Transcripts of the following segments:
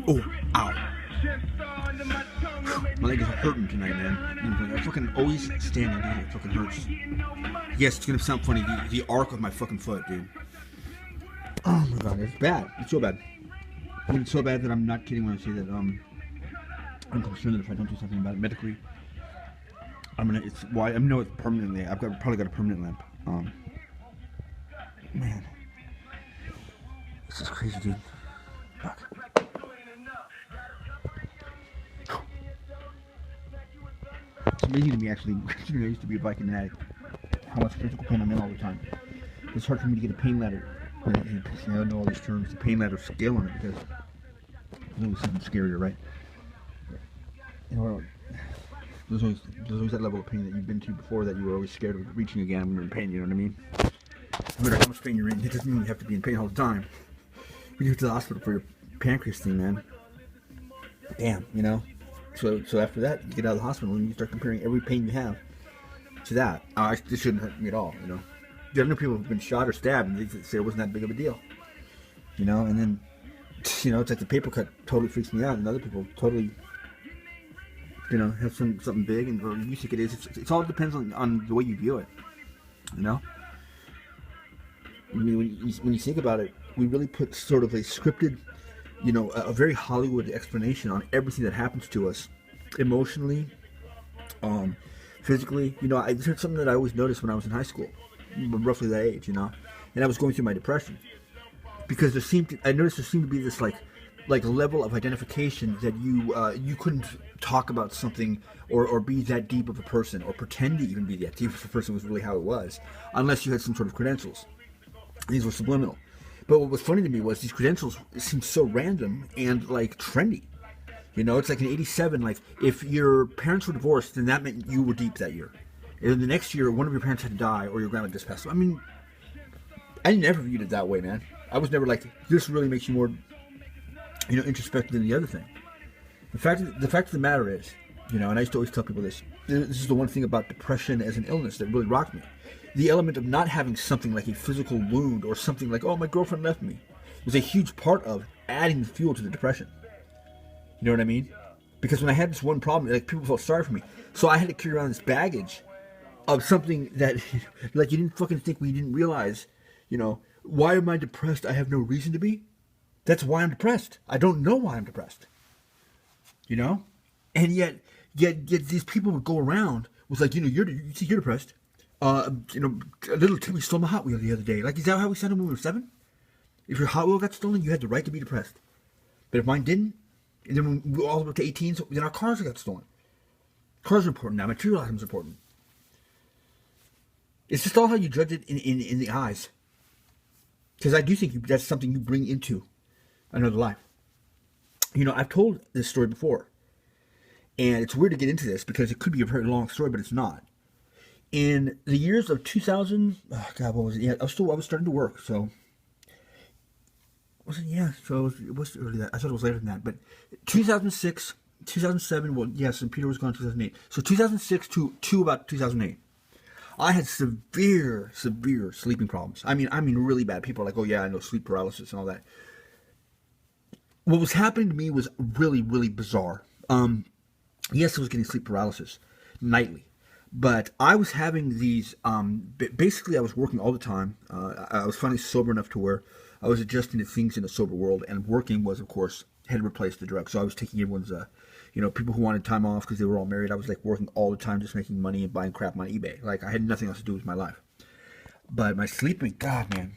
Oh, ow. My leg is hurting tonight, man. I fucking always stand and do it. It fucking hurts. Yes, it's gonna sound funny. The arc of my fucking foot, dude. Oh my god, it's bad. It's so bad. I mean, it's so bad that I'm not kidding when I say that. I'm concerned that if I don't do something about it medically, I'm gonna. It's why I know it's permanently. Probably got a permanent limp. Man, this is crazy, dude. Fuck. It's amazing to me, actually. I used to be a biking addict. How much physical pain I'm in all the time. It's hard for me to get a pain ladder. I don't know all these terms. The pain ladder scale on it because there's always something scarier, right? You know, there's always that level of pain that you've been to before that you were always scared of reaching again when you're in pain. You know what I mean? No matter how much pain you're in, it doesn't mean you have to be in pain all the time. You go to the hospital for your pancreas thing, man. Damn, you know. So after that, you get out of the hospital and you start comparing every pain you have to that. This shouldn't hurt me at all, you know. The other people have been shot or stabbed and they say it wasn't that big of a deal, you know. And then, you know, it's like the paper cut totally freaks me out, and other people totally, you know, have something big, and or you think it is. It all depends on the way you view it, you know. I mean, when you think about it, we really put sort of a scripted, you know, a very Hollywood explanation on everything that happens to us, emotionally, physically. You know, it's something that I always noticed when I was in high school, roughly that age, you know, and I was going through my depression because I noticed there seemed to be this like level of identification that you couldn't talk about something or be that deep of a person or pretend to even be that deep of a person was really how it was, unless you had some sort of credentials. These were subliminal. But what was funny to me was these credentials seemed so random and like trendy. You know, it's like in '87, like if your parents were divorced, then that meant you were deep that year. And the next year, one of your parents had to die or your grandma just passed away. I mean, I never viewed it that way, man. I was never like, this really makes you more, you know, introspective than the other thing. The fact of the matter is, you know, and I used to always tell people this is the one thing about depression as an illness that really rocked me. The element of not having something like a physical wound or something like, oh, my girlfriend left me, was a huge part of adding the fuel to the depression. You know what I mean? Because when I had this one problem, like, people felt sorry for me. So I had to carry around this baggage of something that, like, you didn't fucking think we didn't realize, you know, why am I depressed? I have no reason to be. That's why I'm depressed. I don't know why I'm depressed. You know? And yet these people would go around with, like, you know, you're depressed. You know, little Timmy stole my Hot Wheel the other day. Like, is that how we sounded when we were 7? If your Hot Wheel got stolen, you had the right to be depressed. But if mine didn't, and then when we were all the way up to 18, so then our cars got stolen. Cars are important now. Material items are important. It's just all how you judge it in the eyes. Because I do think that's something you bring into another life. You know, I've told this story before. And it's weird to get into this because it could be a very long story, but it's not. In the years of 2000, oh God, what was it? Yeah, I was starting to work, so was it? Yeah, so it was early that. I thought it was later than that, but 2006, 2007. Well, yes, and Peter was gone in 2008. So 2006 to about 2008, I had severe sleeping problems. I mean, really bad. People are like, oh yeah, I know, sleep paralysis and all that. What was happening to me was really, really bizarre. Yes, I was getting sleep paralysis nightly. But I was having these, basically I was working all the time. I was finally sober enough to where I was adjusting to things in a sober world. And working was, of course, had replaced the drugs. So I was taking everyone's, you know, people who wanted time off because they were all married. I was like working all the time, just making money and buying crap on eBay. Like I had nothing else to do with my life. But my sleeping, God, man,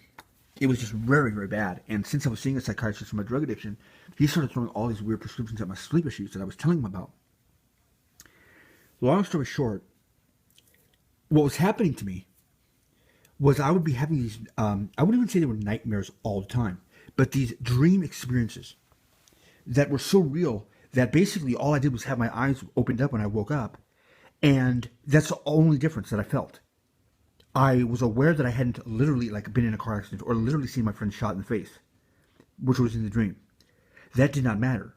it was just very, very bad. And since I was seeing a psychiatrist for my drug addiction, he started throwing all these weird prescriptions at my sleep issues that I was telling him about. Long story short, what was happening to me was I would be having these, I wouldn't even say they were nightmares all the time, but these dream experiences that were so real that basically all I did was have my eyes opened up when I woke up, and that's the only difference that I felt. I was aware that I hadn't literally like been in a car accident or literally seen my friend shot in the face, which was in the dream. That did not matter.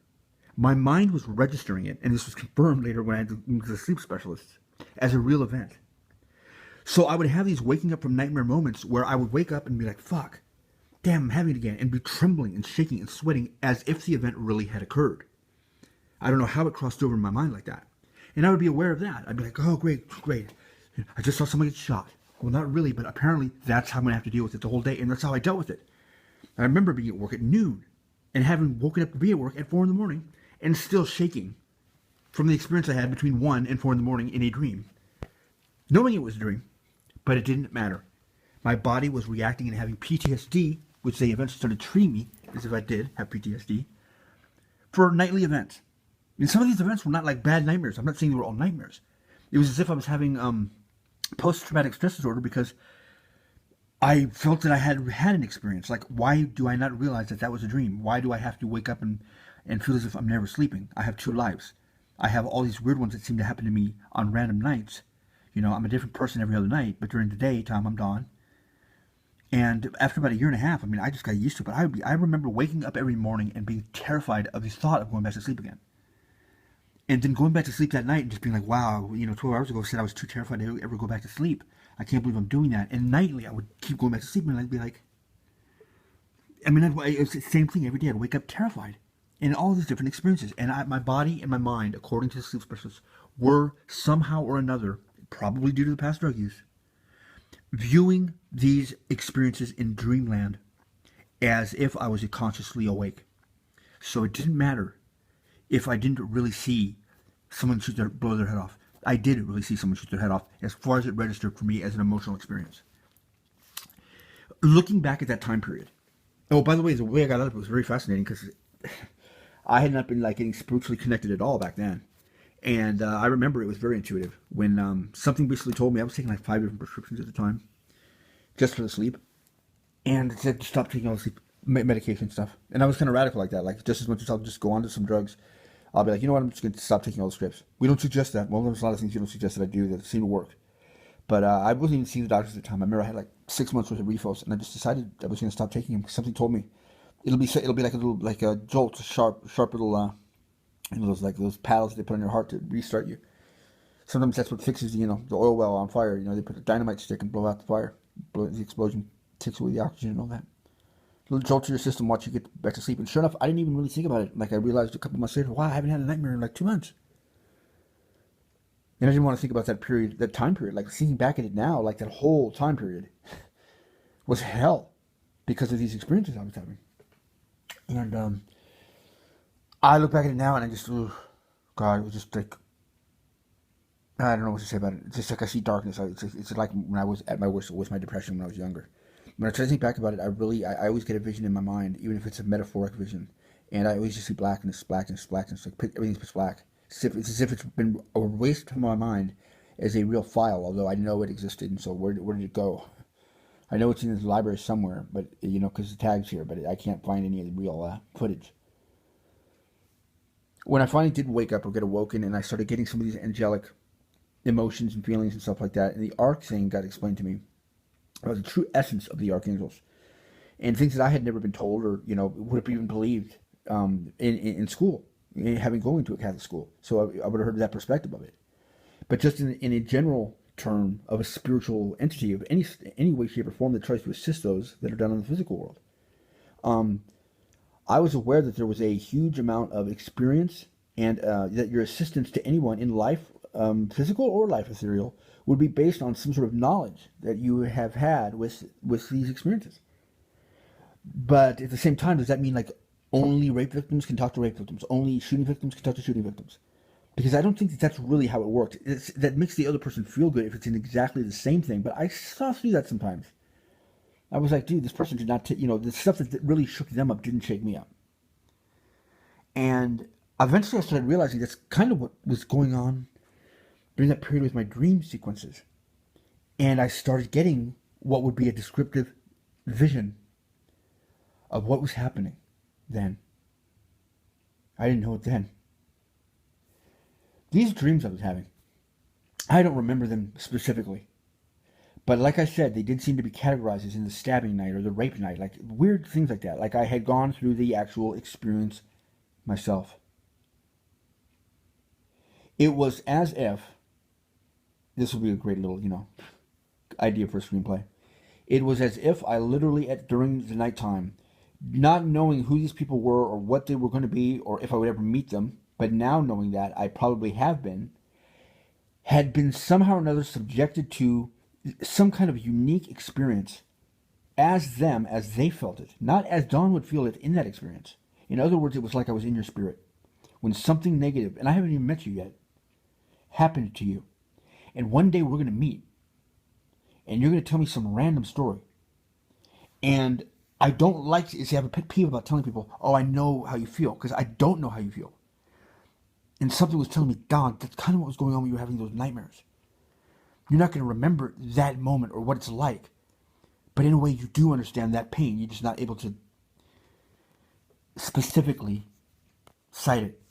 My mind was registering it, and this was confirmed later when I had to the sleep specialist, as a real event. So I would have these waking up from nightmare moments where I would wake up and be like, fuck, damn, I'm having it again, and be trembling and shaking and sweating as if the event really had occurred. I don't know how it crossed over in my mind like that. And I would be aware of that. I'd be like, oh, great, great. I just saw someone get shot. Well, not really, but apparently that's how I'm going to have to deal with it the whole day, and that's how I dealt with it. I remember being at work at noon and having woken up to be at work at 4 in the morning and still shaking from the experience I had between 1 and 4 in the morning in a dream. Knowing it was a dream, but it didn't matter. My body was reacting and having PTSD, which they eventually started treating me as if I did have PTSD, for nightly events. And some of these events were not like bad nightmares. I'm not saying they were all nightmares. It was as if I was having post-traumatic stress disorder because I felt that I had an experience. Like, why do I not realize that that was a dream? Why do I have to wake up and feel as if I'm never sleeping? I have 2 lives. I have all these weird ones that seem to happen to me on random nights. You know, I'm a different person every other night, but during the daytime, I'm Dawn. And after about a year and a half, I mean, I just got used to it. But I remember waking up every morning and being terrified of the thought of going back to sleep again. And then going back to sleep that night and just being like, wow, 12 hours ago I said I was too terrified to ever go back to sleep. I can't believe I'm doing that. And nightly I would keep going back to sleep and I'd be like, it's the same thing every day. I'd wake up terrified. And all these different experiences. And my body and my mind, according to the sleep specialists, were somehow or another, probably due to the past drug use, viewing these experiences in dreamland as if I was consciously awake. So it didn't matter if I didn't really see someone blow their head off. I did really see someone shoot their head off as far as it registered for me as an emotional experience. Looking back at that time period. Oh, by the way, the way I got out of it was very fascinating because I had not been like getting spiritually connected at all back then. And I remember it was very intuitive when something basically told me, I was taking like 5 different prescriptions at the time just for the sleep. And it said to stop taking all the sleep medication stuff. And I was kind of radical like that. Like, just as much as I'll just go on to some drugs, I'll be like, you know what, I'm just going to stop taking all the scripts. We don't suggest that. Well, there's a lot of things you don't suggest that I do that seem to work. But I wasn't even seeing the doctors at the time. I remember I had like 6 months worth of refills, and I just decided I was going to stop taking them because something told me it'll be like a little, like a jolt, sharp little, those paddles they put on your heart to restart you. Sometimes that's what fixes the oil well on fire. They put a dynamite stick and blow out the fire. The explosion takes away the oxygen and all that. A little jolt to your system once you get back to sleep. And sure enough, I didn't even really think about it. Like, I realized a couple months later, wow, I haven't had a nightmare in like 2 months. And I didn't want to think about that time period. Like, thinking back at it now, like that whole time period was hell because of these experiences I was having. And I look back at it now and I just, God, it was just like, I don't know what to say about it. It's just like I see darkness. It's like when I was at my worst with my depression when I was younger. When I try to think back about it, I always get a vision in my mind, even if it's a metaphoric vision. And I always just see blackness. It's like everything's pitch black. It's as if it's been erased from my mind as a real file, although I know it existed. And so where did it go? I know it's in the library somewhere, but because the tag's here, but I can't find any of the real footage. When I finally did wake up or get awoken, and I started getting some of these angelic emotions and feelings and stuff like that, and the arc thing got explained to me about the true essence of the archangels and things that I had never been told or would have even believed in school, having going to a Catholic school. So I would have heard that perspective of it. But just in a general term of a spiritual entity of any way, shape, or form that tries to assist those that are done in the physical world, I was aware that there was a huge amount of experience and that your assistance to anyone in life, physical or life ethereal, would be based on some sort of knowledge that you have had with these experiences. But at the same time, does that mean like only rape victims can talk to rape victims, only shooting victims can talk to shooting victims? Because I don't think that's really how it worked. That makes the other person feel good if it's in exactly the same thing. But I saw through that sometimes. I was like, dude, this person did not, the stuff that really shook them up didn't shake me up. And eventually I started realizing that's kind of what was going on during that period with my dream sequences. And I started getting what would be a descriptive vision of what was happening then. I didn't know it then. These dreams I was having, I don't remember them specifically. But like I said, they did seem to be categorized as in the stabbing night or the rape night, like weird things like that. Like I had gone through the actual experience myself. It was as if, this would be a great little, idea for a screenplay. It was as if I literally, during the nighttime, not knowing who these people were or what they were going to be or if I would ever meet them, but now knowing that I probably have been, had been somehow or another subjected to some kind of unique experience as them, as they felt it, not as Don would feel it in that experience. In other words, it was like I was in your spirit. When something negative, and I haven't even met you yet, happened to you, and one day we're going to meet, and you're going to tell me some random story, and I don't like to see, I have a pet peeve about telling people, oh, I know how you feel, because I don't know how you feel. And something was telling me, Don, that's kind of what was going on when you were having those nightmares. You're not going to remember that moment or what it's like. But in a way, you do understand that pain. You're just not able to specifically cite it.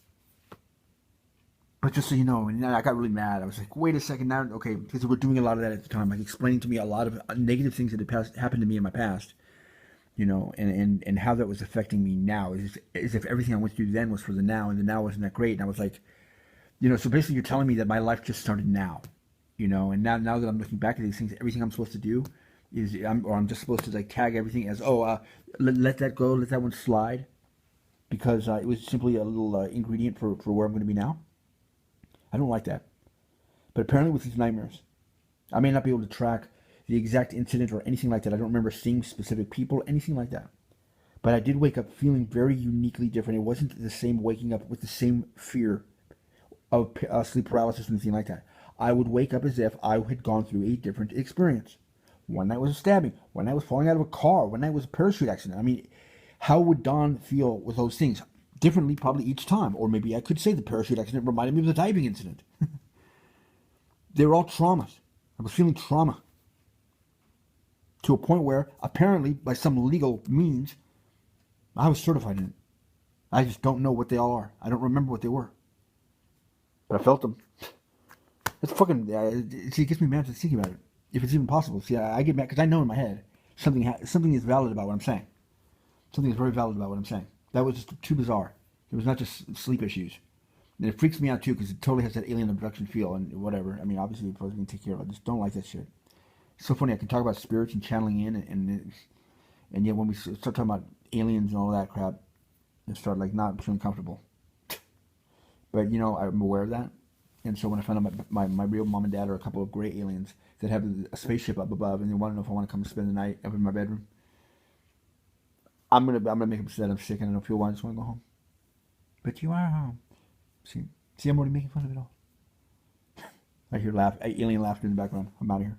But just so you know, and I got really mad. I was like, wait a second now. Okay, because we're doing a lot of that at the time. Like explaining to me a lot of negative things that had happened to me in my past. And how that was affecting me now. As if everything I went through then was for the now, and the now wasn't that great. And I was like, so basically you're telling me that my life just started now. And now that I'm looking back at these things, everything I'm supposed to do is, I'm just supposed to like tag everything as, let that go, let that one slide, because it was simply a little ingredient for where I'm going to be now. I don't like that. But apparently with these nightmares, I may not be able to track the exact incident or anything like that. I don't remember seeing specific people, anything like that. But I did wake up feeling very uniquely different. It wasn't the same waking up with the same fear of sleep paralysis or anything like that. I would wake up as if I had gone through a different experience. One night was a stabbing. One night was falling out of a car. One night was a parachute accident. I mean, how would Don feel with those things? Differently probably each time. Or maybe I could say the parachute accident reminded me of the diving incident. They were all traumas. I was feeling trauma. To a point where, apparently, by some legal means, I was certified in it. I just don't know what they all are. I don't remember what they were. But I felt them. It's fucking, see, it gets me mad to think about it. If it's even possible. See, I get mad because I know in my head something is valid about what I'm saying. Something is very valid about what I'm saying. That was just too bizarre. It was not just sleep issues. And it freaks me out too because it totally has that alien abduction feel and whatever. I mean, obviously, we're supposed to take care of it. I just don't like that shit. It's so funny. I can talk about spirits and channeling in, and yet when we start talking about aliens and all that crap, I start like not feeling comfortable. But I'm aware of that, and so when I find out my real mom and dad are a couple of gray aliens that have a spaceship up above, and they want to know if I want to come spend the night up in my bedroom, I'm gonna make them say that I'm sick and I don't feel well. I just want to go home. But you are home. See, I'm already making fun of it all. I hear alien laughter in the background. I'm out of here.